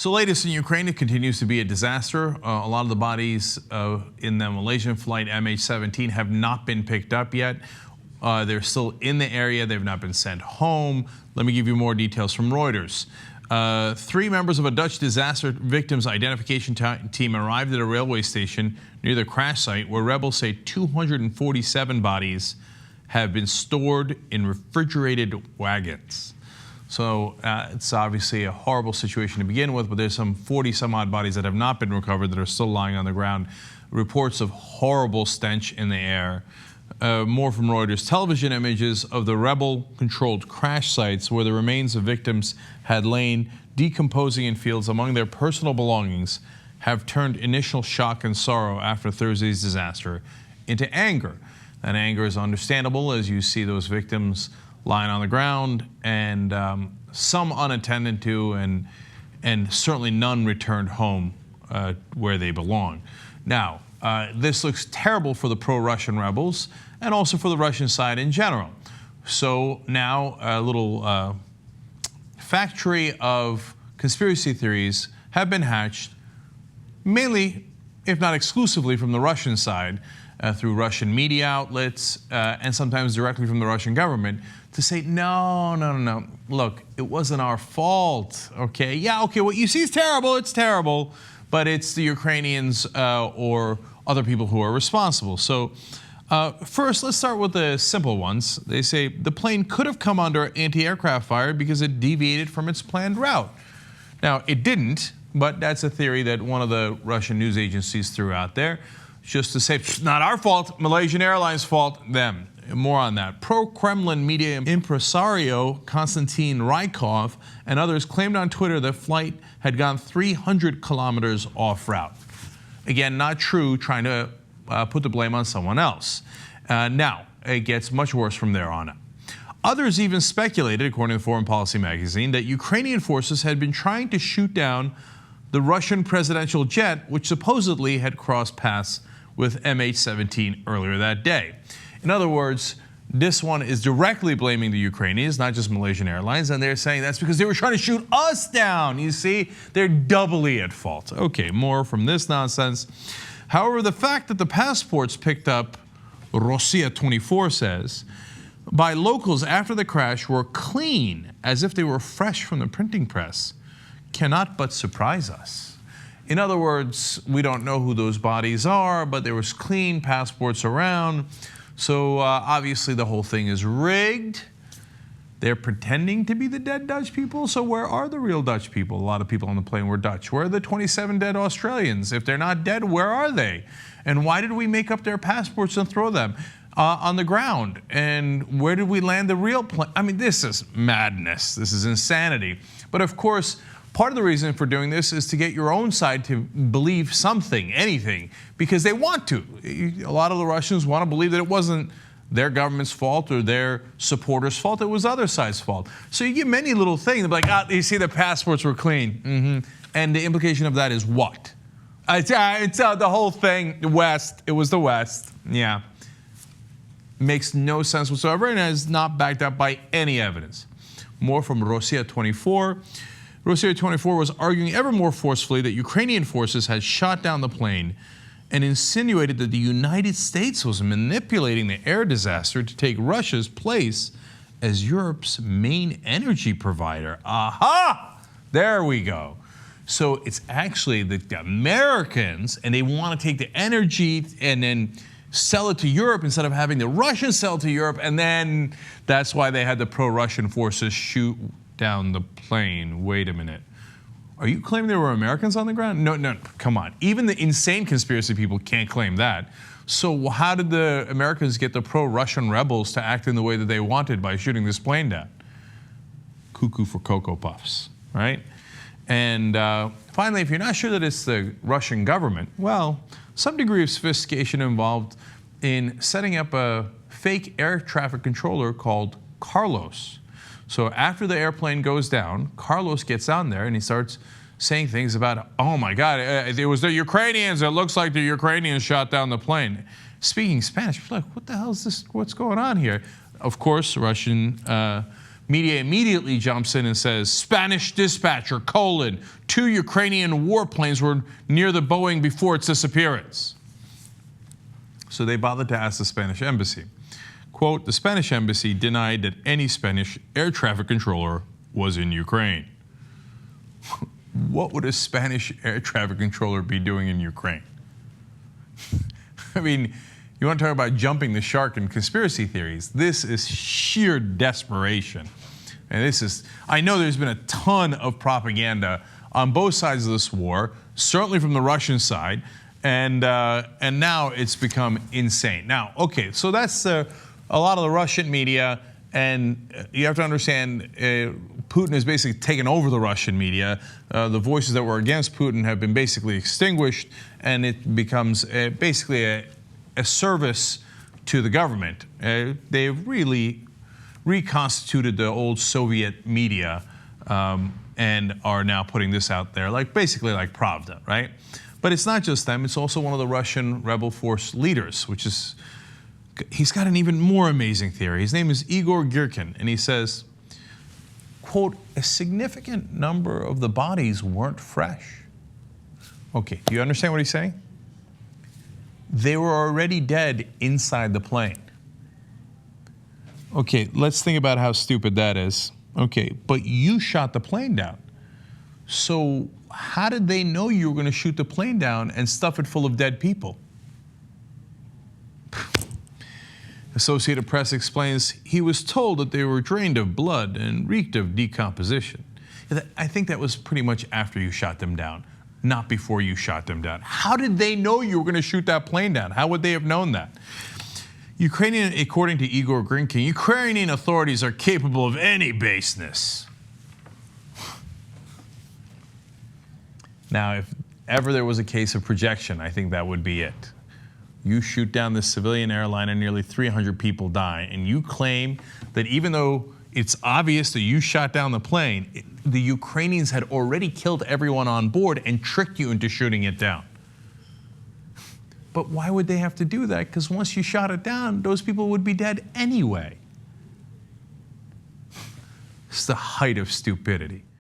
So latest in Ukraine, it continues to be a disaster. A lot of the bodies in the Malaysian flight MH17 have not been picked up yet. They're still in the area. They've not been sent home. Let me give you more details from Reuters. 3 members of a Dutch disaster victims identification team arrived at a railway station near the crash site where rebels say 247 bodies have been stored in refrigerated wagons. So it's obviously a horrible situation to begin with, but there's some 40-some-odd bodies that have not been recovered that are still lying on the ground. Reports of horrible stench in the air. More from Reuters. Television images of the rebel-controlled crash sites where the remains of victims had lain decomposing in fields among their personal belongings have turned initial shock and sorrow after Thursday's disaster into anger. That anger is understandable as you see those victims lying on the ground, and some unattended to, and certainly none returned home where they belong. Now, this looks terrible for the pro-Russian rebels and also for the Russian side in general. So now a little factory of conspiracy theories have been hatched, mainly, if not exclusively, from the Russian side, through Russian media outlets, and sometimes directly from the Russian government, to say, no. Look, it wasn't our fault, okay? Yeah, okay, what you see is terrible, it's terrible, but it's the Ukrainians or other people who are responsible. So first, let's start with the simple ones. They say the plane could have come under anti-aircraft fire because it deviated from its planned route. Now, it didn't, but that's a theory that one of the Russian news agencies threw out there, just to say, not our fault, Malaysian Airlines fault, them. More on that. Pro-Kremlin media impresario Konstantin Rykov and others claimed on Twitter the flight had gone 300 kilometers off route. Again, not true, trying to put the blame on someone else. Now, it gets much worse from there on out. Others even speculated, according to Foreign Policy magazine, that Ukrainian forces had been trying to shoot down the Russian presidential jet, which supposedly had crossed paths with MH17 earlier that day. In other words, this one is directly blaming the Ukrainians, not just Malaysian Airlines, and they're saying that's because they were trying to shoot us down. You see, they're doubly at fault. Okay, more from this nonsense. However, the fact that the passports picked up, Rossiya 24 says, by locals after the crash were clean, as if they were fresh from the printing press, cannot but surprise us. In other words, we don't know who those bodies are, but there was clean passports around. So obviously the whole thing is rigged. They're pretending to be the dead Dutch people. So where are the real Dutch people? A lot of people on the plane were Dutch. Where are the 27 dead Australians? If they're not dead, where are they? And why did we make up their passports and throw them on the ground? And where did we land the real plane? I mean, this is madness. This is insanity. But of course, part of the reason for doing this is to get your own side to believe something, anything, because they want to. A lot of the Russians want to believe that it wasn't their government's fault or their supporters' fault, it was other side's fault. So you get many little things, they're like, you see the passports were clean. And the implication of that is what? It's the whole thing, the West, it was the West. Yeah. Makes no sense whatsoever and is not backed up by any evidence. More from Rossiya 24. Rossiya 24 was arguing ever more forcefully that Ukrainian forces had shot down the plane and insinuated that the United States was manipulating the air disaster to take Russia's place as Europe's main energy provider. Aha! There we go. So it's actually the Americans, and they want to take the energy and then sell it to Europe instead of having the Russians sell it to Europe, and then that's why they had the pro-Russian forces shoot down the plane. Wait a minute. Are you claiming there were Americans on the ground? No, come on. Even the insane conspiracy people can't claim that. So how did the Americans get the pro-Russian rebels to act in the way that they wanted by shooting this plane down? Cuckoo for Cocoa Puffs, right? And finally, if you're not sure that it's the Russian government, well, some degree of sophistication involved in setting up a fake air traffic controller called Carlos. So after the airplane goes down, Carlos gets on there and he starts saying things about, oh my God, it was the Ukrainians. It looks like the Ukrainians shot down the plane. Speaking Spanish, like, what the hell is this? What's going on here? Of course, Russian Media immediately jumps in and says, Spanish dispatcher, 2 Ukrainian warplanes were near the Boeing before its disappearance. So they bothered to ask the Spanish embassy. Quote, the Spanish embassy denied that any Spanish air traffic controller was in Ukraine. What would a Spanish air traffic controller be doing in Ukraine? I mean, you want to talk about jumping the shark in conspiracy theories. This is sheer desperation. And this is, I know there's been a ton of propaganda on both sides of this war, certainly from the Russian side, and now it's become insane. Now, okay, so that's a lot of the Russian media, and you have to understand, Putin has basically taken over the Russian media. The voices that were against Putin have been basically extinguished, and it becomes basically a service to the government. They've really reconstituted the old Soviet media and are now putting this out there, like basically like Pravda, right? But it's not just them, it's also one of the Russian rebel force leaders, which is, he's got an even more amazing theory. His name is Igor Girkin, and he says, quote, a significant number of the bodies weren't fresh. Okay, do you understand what he's saying? They were already dead inside the plane. Okay, let's think about how stupid that is. Okay, but you shot the plane down. So how did they know you were going to shoot the plane down and stuff it full of dead people? Associated Press explains he was told that they were drained of blood and reeked of decomposition. I think that was pretty much after you shot them down, not before you shot them down. How did they know you were going to shoot that plane down? How would they have known that? Ukrainian, according to Igor Girkin, Ukrainian authorities are capable of any baseness. Now, if ever there was a case of projection, I think that would be it. You shoot down this civilian airline and nearly 300 people die, and you claim that even though it's obvious that you shot down the plane, the Ukrainians had already killed everyone on board and tricked you into shooting it down. But why would they have to do that? Because once you shot it down, those people would be dead anyway. It's the height of stupidity.